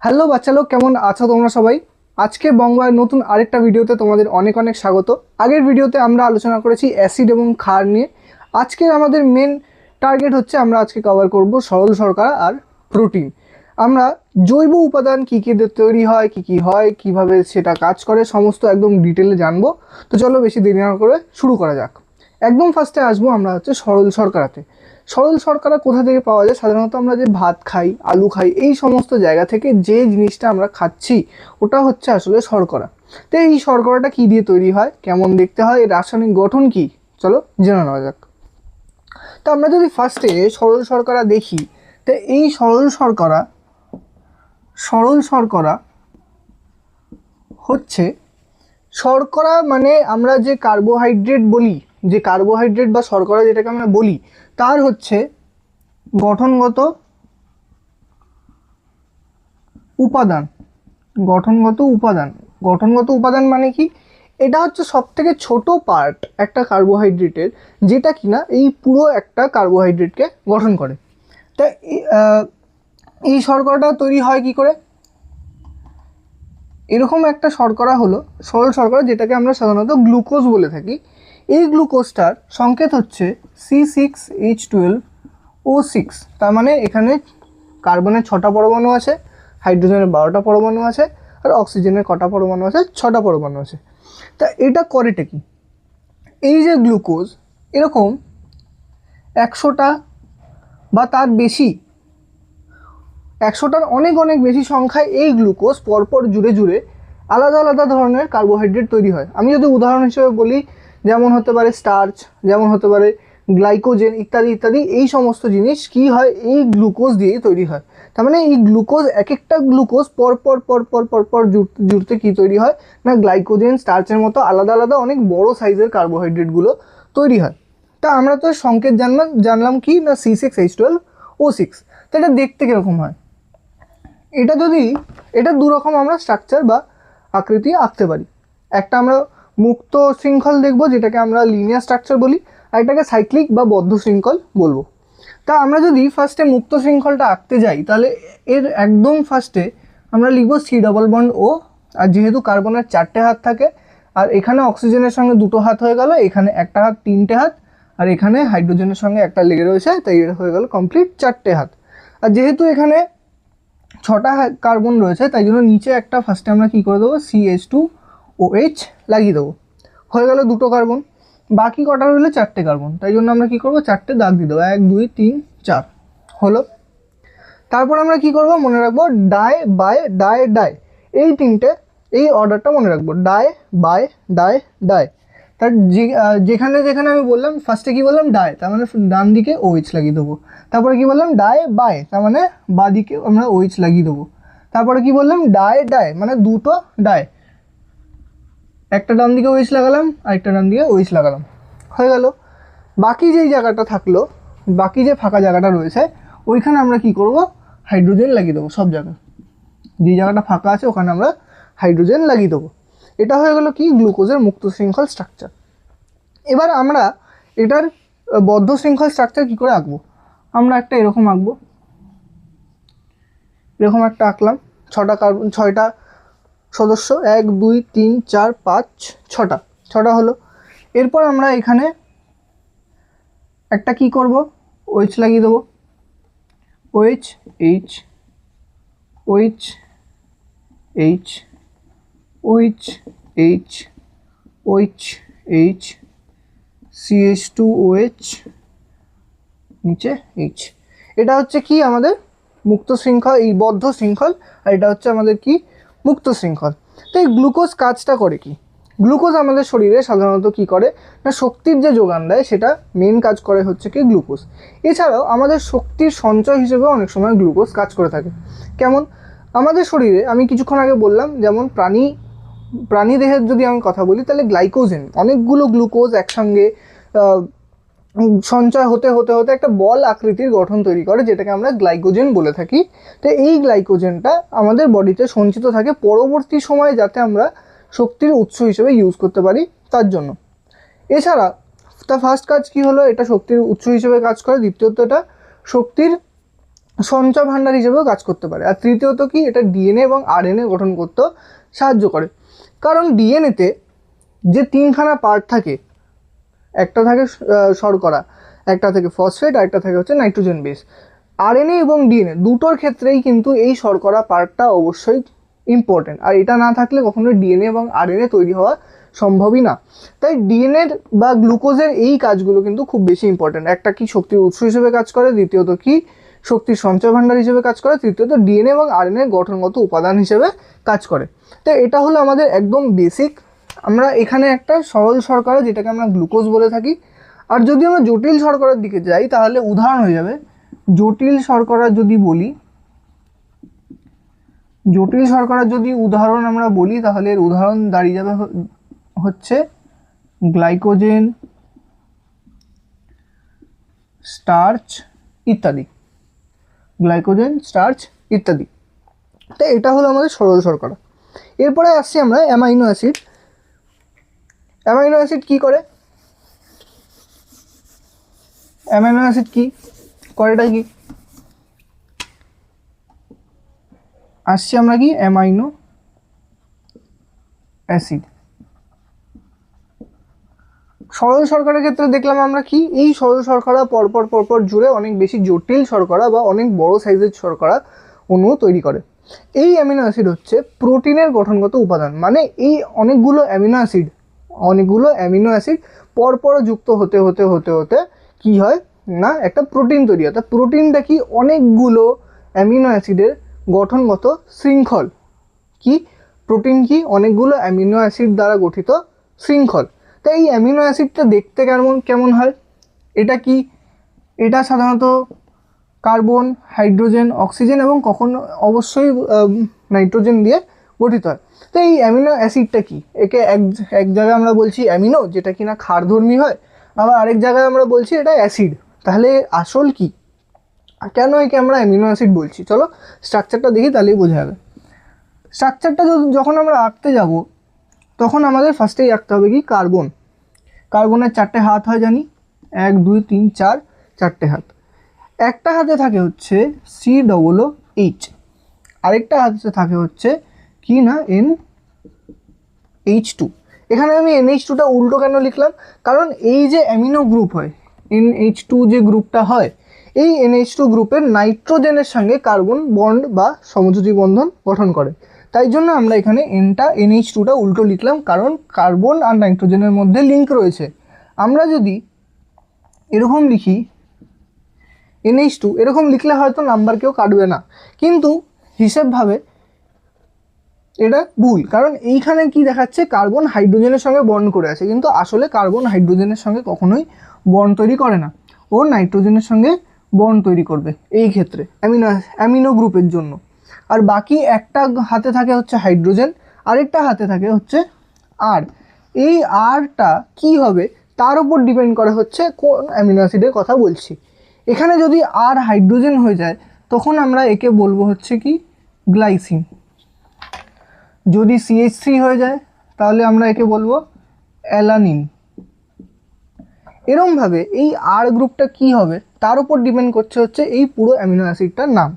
Hello বাচ্চা লোক, কেমন আছো তোমরা সবাই? আজকে বঙ্গবায়ের নতুন আরেকটা ভিডিওতে তোমাদের অনেক অনেক স্বাগত। আগের ভিডিওতে আমরা আলোচনা করেছি অ্যাসিড এবং ক্ষার নিয়ে। আজকের আমাদের মেন টার্গেট হচ্ছে আমরা আজকে কভার করব সরল শর্করা আর প্রোটিন। আমরা জৈব উপাদান কী কী দিয়ে তৈরি হয়, কী কী হয়, কীভাবে সেটা কাজ করে, সমস্ত একদম ডিটেলে জানবো। তো চলো বেশি দেরি না করে শুরু করা যাক। একদম ফার্স্টে আসবো আমরা হচ্ছে সরল শর্করাতে। সরল শর্করা কোথা থেকে পাওয়া যায়? সাধারণত আমরা যে ভাত খাই, আলু খাই, এই সমস্ত জায়গা থেকে যে জিনিসটা আমরা খাচ্ছি ওটা হচ্ছে আসলে শর্করা। তো এই শর্করাটা কী দিয়ে তৈরি হয়, কেমন দেখতে হয়, এর রাসায়নিক গঠন কী, চলো জেনে নেওয়া যাক। তো আমরা যদি ফার্স্টে সরল শর্করা দেখি, তো এই সরল শর্করা হচ্ছে শর্করা মানে আমরা যে কার্বোহাইড্রেট বলি, যে কার্বোহাইড্রেট বা শর্করা যেটাকে আমরা বলি, তার হচ্ছে গঠনগত উপাদান। গঠনগত উপাদান মানে কি? এটা হচ্ছে সবথেকে ছোট পার্ট একটা কার্বোহাইড্রেটের, যেটা কিনা এই পুরো একটা কার্বোহাইড্রেটকে গঠন করে। তা এই শর্করাটা তৈরি হয় কি করে? এরকম একটা শর্করা হলো সরল শর্করা, যেটাকে আমরা সাধারণত গ্লুকোজ বলে থাকি। এই গ্লুকোজটার সংকেত হচ্ছে C6H12O6। তার মানে এখানে কার্বনের 6টা পরমাণু আছে, হাইড্রোজেনের 12টা পরমাণু আছে, আর অক্সিজেনের কটা পরমাণু আছে? 6টা পরমাণু আছে। তা এটা করেটা কি? এই যে গ্লুকোজ, এরকম 100টা বা তার বেশি, 100টার অনেক অনেক বেশি সংখ্যায় এই গ্লুকোজ পরপর জুড়ে জুড়ে আলাদা আলাদা ধরনের কার্বোহাইড্রেট তৈরি হয়। আমি যদি উদাহরণ হিসেবে বলি, যেমন হতে পারে স্টার্চ, যেমন হতে পারে গ্লাইকোজেন, ইত্যাদি ইত্যাদি। এই সমস্ত জিনিস কি হয়? এই গ্লুকোজ দিয়েই তৈরি হয়। তার মানে এই গ্লুকোজ, এক একটা গ্লুকোজ পরপর পরপর পরপর জুড়তে জুড়তে কী তৈরি হয় না, গ্লাইকোজেন, স্টার্চের মতো আলাদা আলাদা অনেক বড় সাইজের কার্বোহাইড্রেটগুলো তৈরি হয়। তা আমরা তো সংকেত জানলাম কি না, C6H12O6। তো এটা দেখতে কীরকম হয়? এটা দুরকম আমরা স্ট্রাকচার বা আকৃতি আঁকতে পারি। একটা আমরা মুক্ত শৃঙ্খল দেখব, যেটাকে আমরা লিনিয়ার স্ট্রাকচার বলি, আর এটাকে সাইক্লিক বা বদ্ধ শৃঙ্খল বলবো। তা আমরা যদি ফার্স্টে মুক্ত শৃঙ্খলটা আঁকতে যাই, তাহলে এর একদম ফার্স্টে আমরা লিখব C⋅O। আর যেহেতু কার্বনের 4টে হাত থাকে, আর এখানে অক্সিজেনের সঙ্গে 2টো হাত হয়ে গেল, এখানে একটা হাত 3টে হাত, আর এখানে হাইড্রোজেনের সঙ্গে একটা লেগে রয়েছে, তাই এটা হয়ে গেল কমপ্লিট 4টে হাত। আর যেহেতু এখানে 6টা কার্বন রয়েছে, তাই জন্য নিচে একটা ফার্স্টে আমরা কী করে দেবো, CH2OH লাগিয়ে দেবো। হয়ে গেল 2টো কার্বন। বাকি কটা রইলো 4টে কার্বন, তাই জন্য আমরা কী করবো, 4টে দাগ দিয়ে দেবো, 1 2 3 4 হলো। তারপর আমরা কী করবো, মনে রাখবো ডাই বাই ডাই ডাই, এই তিনটে, এই অর্ডারটা মনে রাখবো, ডাই বাই ডাই ডাই। তার যেখানে যেখানে আমি বললাম ফার্স্টে কী বললাম, ডাই, তার মানে ডান দিকে OH লাগিয়ে দেবো। তারপরে কী বললাম, ডাই বাই, তার মানে বাঁ দিকে আমরা OH লাগিয়ে দেবো। তারপরে কী বললাম, ডাই ডাই, মানে 2টো ডাই, একটা ডান দিকে OH লাগালাম, আরেকটা ডান দিকে OH লাগালাম, হয়ে গেল। বাকি যেই জায়গাটা থাকলো, বাকি যে ফাঁকা জায়গাটা রয়েছে, ওইখানে আমরা কি করব, হাইড্রোজেন লাগিয়ে দেবো। সব জায়গায় যে জায়গাটা ফাঁকা আছে ওখানে আমরা হাইড্রোজেন লাগিয়ে দেবো। এটা হয়ে গেল কি, গ্লুকোজের মুক্ত শৃঙ্খল স্ট্রাকচার। এবার আমরা এটার বদ্ধ শৃঙ্খল স্ট্রাকচার কী করে আঁকবো? আমরা একটা এরকম আঁকবো, এরকম একটা আঁকলাম, 6টা কার্বন, 6টা সদস্য, 1 2 3 4 5 6টা হলো। এরপর আমরা এখানে একটা কি করব, OH লাগিয়ে দেবো, OH H OH H OH H OH H CH2OH, নিচে H। এটা হচ্ছে কি আমাদের মুক্ত শৃঙ্খল, এই বদ্ধ শৃঙ্খল, আর এটা হচ্ছে আমাদের কি, মুক্ত শৃঙ্খল। তো এই গ্লুকোজ কাজটা করে কি? গ্লুকোজ আমাদের শরীরে সাধারণত কি করে না, শক্তির যে যোগান দেয়, সেটা মেন কাজ করে হচ্ছে কি গ্লুকোজ। এছাড়াও আমাদের শক্তির সঞ্চয় হিসেবে অনেক সময় গ্লুকোজ কাজ করে থাকে। কেমন? আমাদের শরীরে আমি কিছুক্ষণ আগে বললাম, যেমন প্রাণী দেহের যদি আমি কথা বলি, তাহলে গ্লাইকোজেন, অনেকগুলো গ্লুকোজ একসঙ্গে সঞ্চয় হতে হতে হতে একটা বল আকৃতির গঠন তৈরি করে, যেটাকে আমরা গ্লাইকোজেন বলে থাকি। তো এই গ্লাইকোজেনটা আমাদের বডিতে সঞ্চিত থাকে পরবর্তী সময়ে, যাতে আমরা শক্তির উৎস হিসেবে ইউজ করতে পারি তার জন্য। এছাড়া তা ফার্স্ট কাজ কি হলো, এটা শক্তির উৎস হিসেবে কাজ করে। দ্বিতীয়ত এটা শক্তির সঞ্চয় ভাণ্ডার হিসেবেও কাজ করতে পারে। আর তৃতীয়ত কি, এটা ডিএনএ এবং আরএনএ গঠন করতে সাহায্য করে। কারণ ডিএনএতে যে তিনখানা পার্ট থাকে, একটা থাকে শর্করা, একটা থেকে ফসফেট, আর একটা থাকে হচ্ছে নাইট্রোজেন বেস। আরএনএ এবং ডিএনএ দুটোর ক্ষেত্রেই কিন্তু এই শর্করা পার্টটা অবশ্যই ইম্পর্টেন্ট, আর এটা না থাকলে কখনোই ডিএনএ এবং আরএনএ তৈরি হওয়া সম্ভবই না। তাই ডিএনএর বা গ্লুকোজের এই কাজগুলো কিন্তু খুব বেশি ইম্পর্টেন্ট। একটা কি শক্তির উৎস হিসেবে কাজ করে, দ্বিতীয়ত কি শক্তির সঞ্চয় ভাণ্ডার হিসেবে কাজ করে, তৃতীয়ত ডিএনএ এবং আরএনএ গঠনগত উপাদান হিসেবে কাজ করে। তো এটা হলো আমাদের একদম বেসিক। আমরা এখানে একটা সরল শর্করা যেটাকে আমরা গ্লুকোজ বলে থাকি। আর যদি আমরা জটিল শর্করার দিকে যাই তাহলে উদাহরণ হয়ে যাবে, জটিল শর্করা যদি বলি, জটিল শর্করার যদি উদাহরণ আমরা বলি তাহলে এর উদাহরণ দাঁড়িয়ে যাবে হচ্ছে গ্লাইকোজেন, স্টার্চ ইত্যাদি, গ্লাইকোজেন, স্টার্চ ইত্যাদি। তো এটা হলো আমাদের সরল শর্করা। এরপরে আসছি আমরা অ্যামাইনো অ্যাসিড। অ্যামাইনো অ্যাসিড কী করে, অ্যামাইনো অ্যাসিড কী করেটা কি, আসছি আমরা কি অ্যামাইনো অ্যাসিড। সরল শর্করার ক্ষেত্রে দেখলাম আমরা কি, এই সরল শর্করা পরপর জুড়ে অনেক বেশি জটিল শর্করা বা অনেক বড় সাইজের শর্করা অণু তৈরি করে। এই অ্যামিনো অ্যাসিড হচ্ছে প্রোটিনের গঠনগত উপাদান। মানে এই অনেকগুলো অ্যামিনো অ্যাসিড পরপর যুক্ত হতে হতে হতে হতে কি হয় না, একটা প্রোটিন তৈরি হয়। তা প্রোটিনটা কি, অনেকগুলো অ্যামিনো অ্যাসিডের গঠনগত শৃঙ্খল। কি প্রোটিন কি, অনেকগুলো অ্যামিনো অ্যাসিড দ্বারা গঠিত শৃঙ্খল। তাই এই অ্যামিনো অ্যাসিডটা দেখতে কেমন হয়, এটা কি, এটা সাধারণত কার্বন, হাইড্রোজেন, অক্সিজেন এবং কখনো অবশ্যই নাইট্রোজেন দিয়ে গঠিত হয়। তো এই অ্যামিনো অ্যাসিডটা কি, একে এক জায়গায় আমরা বলছি অ্যামিনো যেটা কিনা ক্ষারধর্মী হয়, আবার আরেক জায়গায় আমরা বলছি এটা অ্যাসিড। তাহলে আসল কি, কেন একে আমরা অ্যামিনো অ্যাসিড বলছি, চলো স্ট্রাকচারটা দেখি তাহলেই বোঝা যাবে। স্ট্রাকচারটা যখন আমরা আঁকতে যাব তখন আমাদের ফার্স্টেই আঁকতে হবে কি, কার্বন। কার্বনের 4টে হাত হয় জানি, 1 2 3 4, 4টে হাত। একটা হাতে থাকে হচ্ছে COOH, আরেকটা হাতে থাকে হচ্ছে কি না NH2। এখানে আমি NH2টা উল্টো কেন লিখলাম, কারণ এই যে অ্যামিনো গ্রুপ হয়, NH2 যে গ্রুপটা হয়, এই NH2 গ্রুপের নাইট্রোজেনের সঙ্গে কার্বন বন্ড বা সমযোজী বন্ধন গঠন করে। তাই জন্য আমরা এখানে NH2টা উল্টো লিখলাম, কারণ কার্বন আর নাইট্রোজেনের মধ্যে লিঙ্ক রয়েছে। আমরা যদি এরকম লিখি NH2, এরকম লিখলে হয়তো নাম্বার কেউ কাটবে না, কিন্তু হিসেবভাবে এটা ভুল, কারণ এইখানে কি দেখাচ্ছে, কার্বন হাইড্রোজেনের সঙ্গে বন্ড করে আছে, কিন্তু আসলে কার্বন হাইড্রোজেনের সঙ্গে কখনোই বন্ড তৈরি করে না, ও নাইট্রোজেনের সঙ্গে বন্ড তৈরি করবে এই ক্ষেত্রে অ্যামিনো গ্রুপের জন্য। আর বাকি একটা হাতে থাকে হচ্ছে হাইড্রোজেন, আরেকটা হাতে থাকে হচ্ছে আর। এই আরটা কি হবে তার উপর ডিপেন্ড করে হচ্ছে কোন অ্যামিনো অ্যাসিডের কথা বলছি। এখানে যদি আর হাইড্রোজেন হয়ে যায় তখন আমরা একে বলবো হচ্ছে কি গ্লাইসিন। যদি CH3 হয়ে যায় তাহলে আমরা একে বলবো অ্যালানিন। এরমভাবে এই আর গ্রুপটা কি হবে তার উপর ডিপেন্ড করছে হচ্ছে এই পুরো অ্যামিনো অ্যাসিডটার নাম।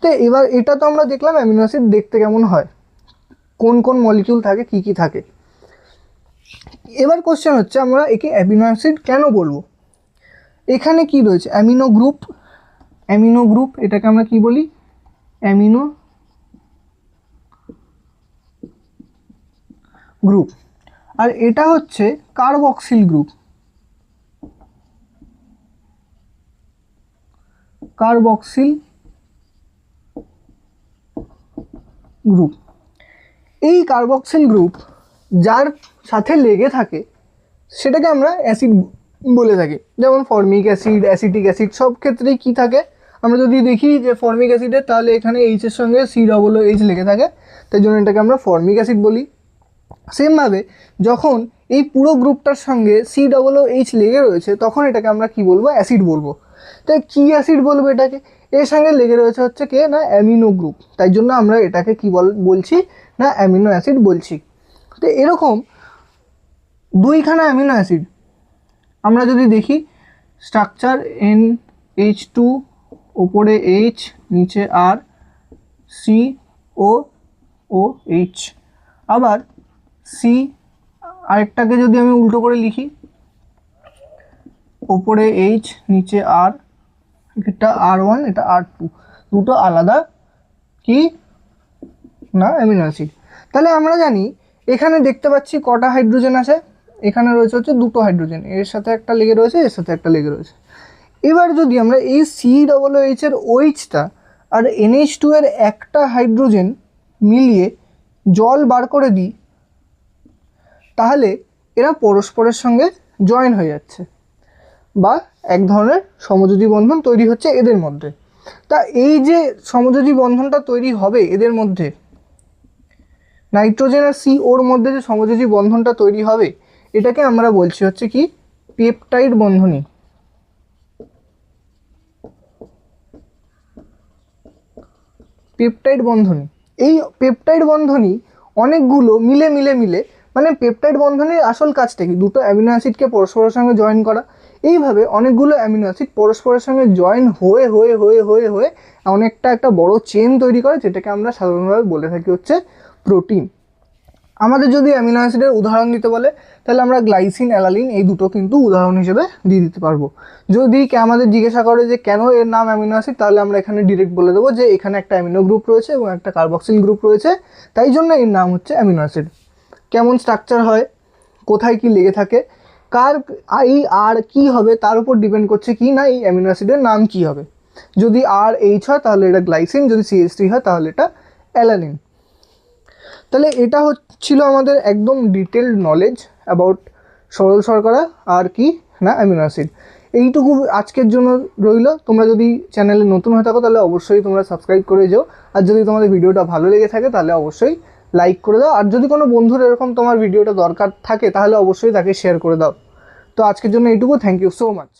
তো এবার এটা তো আমরা দেখলাম অ্যামিনো অ্যাসিড দেখতে কেমন হয়, কোন কোন মলিকিউল থাকে, কি কি থাকে। এবার কোশ্চেন হচ্ছে আমরা একে অ্যামিনো অ্যাসিড কেন বলবো। এখানে কি রয়েছে, অ্যামিনো গ্রুপ, এটাকে আমরা কি বলি, অ্যামিনো গ্রুপ। আর এটা হচ্ছে কার্বক্সিল গ্রুপ, এই কার্বক্সিল গ্রুপ যার সাথে লেগে থাকে সেটাকে আমরা অ্যাসিড বলে থাকি। যেমন ফর্মিক অ্যাসিড, অ্যাসিটিক অ্যাসিড, সব ক্ষেত্রেই কি থাকে, আমরা যদি দেখি যে ফর্মিক অ্যাসিডের তাহলে এখানে এইচের সঙ্গে COOH লেগে থাকে, তাই জন্য এটাকে আমরা ফর্মিক অ্যাসিড বলি। সেমভাবে যখন এই পুরো গ্রুপটার সঙ্গে COOH লেগে রয়েছে তখন এটাকে আমরা কি বলবো, অ্যাসিড বলবো। তাই কি অ্যাসিড বলবো এটাকে, এর সঙ্গে লেগে রয়েছে হচ্ছে কে না অ্যামিনো গ্রুপ, তাই জন্য আমরা এটাকে কি বলছি না অ্যামিনো অ্যাসিড বলছি। তো এরকম দুইখানা অ্যামিনো অ্যাসিড আমরা যদি দেখি, স্ট্রাকচার NH2 ওপরে এইচ, নিচে আর, সি ও ও এইচ। আবার সি আরেকটাকে যদি আমি উল্টো করে লিখি, ওপরে এইচ, নিচে আর, এটা R1, এটা R2, দুটো আলাদা কি না অ্যামিনো অ্যাসিড। তাহলে আমরা জানি এখানে দেখতে পাচ্ছি কটা হাইড্রোজেন আছে, এখানে রয়েছে হচ্ছে দুটো হাইড্রোজেন, এর সাথে একটা লেগে রয়েছে, এর সাথে একটা লেগে রয়েছে। এবার যদি আমরা এই COOH এর OH-টা আর NH2 এর একটা হাইড্রোজেন মিলিয়ে জল বার করে দিই, তাহলে এরা পরস্পরের সঙ্গে জয়েন হয়ে যাচ্ছে বা এক ধরনের সমযোজী বন্ধন তৈরি হচ্ছে এদের মধ্যে। তা এই যে সমযোজী বন্ধনটা তৈরি হবে এদের মধ্যে, নাইট্রোজেন আর COর মধ্যে যে সমযোজী বন্ধনটা তৈরি হবে, এটাকে আমরা বলছি হচ্ছে কি পেপটাইড বন্ধনী। পেপটাইড বন্ধনী, এই পেপটাইড বন্ধনী অনেকগুলো মিলে মিলে মিলে, মানে পেপটাইড বন্ধনীর আসল কাজটা কি, দুটো অ্যামিনো অ্যাসিডকে পরস্পরের সঙ্গে জয়েন করা। এইভাবে অনেকগুলো অ্যামিনো অ্যাসিড পরস্পরের সঙ্গে জয়েন হয়ে হয়ে হয়ে হয়ে হয়ে অনেকটা একটা বড় চেন তৈরি করে, যেটাকে আমরা সাধারণভাবে বলে থাকি হচ্ছে প্রোটিন। আমাদের যদি অ্যামিনো অ্যাসিডের উদাহরণ দিতে বলে, তাহলে আমরা গ্লাইসিন, অ্যালানিন এই দুটো কিন্তু উদাহরণ হিসেবে দিয়ে দিতে পারবো। যদি আমাদের জিজ্ঞাসা করে যে কেন এর নাম অ্যামিনো অ্যাসিড, তাহলে আমরা এখানে ডিরেক্ট বলে দেবো যে এখানে একটা অ্যামিনো গ্রুপ রয়েছে এবং একটা কার্বক্সিল গ্রুপ রয়েছে, তাই জন্য এর নাম হচ্ছে অ্যামিনো অ্যাসিড। কেমন স্ট্রাকচার হয়, কোথায় কি লেগে থাকে, কার এই আর কি হবে তার উপর ডিপেন্ড করছে কি না এই অ্যামিনো অ্যাসিডের নাম কি হবে। যদি RH হয় তাহলে এটা গ্লাইসিন, যদি CH3 হয় তাহলে এটা অ্যালানিন। তাহলে এটা হচ্ছিল আমাদের একদম ডিটেলড নলেজ অ্যাবাউট সরল শর্করা আর কি না অ্যামিনো অ্যাসিড। এইটুকু আজকের জন্য রইল। তোমরা যদি চ্যানেলে নতুন হয়ে থাকো তাহলে অবশ্যই তোমরা সাবস্ক্রাইব করে যাও, আর যদি তোমাদের ভিডিওটা ভালো লেগে থাকে তাহলে অবশ্যই লাইক করে দাও, আর যদি কোনো বন্ধুর এরকম তোমার ভিডিওটা দরকার থাকে তাহলে অবশ্যই তাকে শেয়ার করে দাও। তো আজকের জন্য এইটুকু, থ্যাংক ইউ সো মাচ।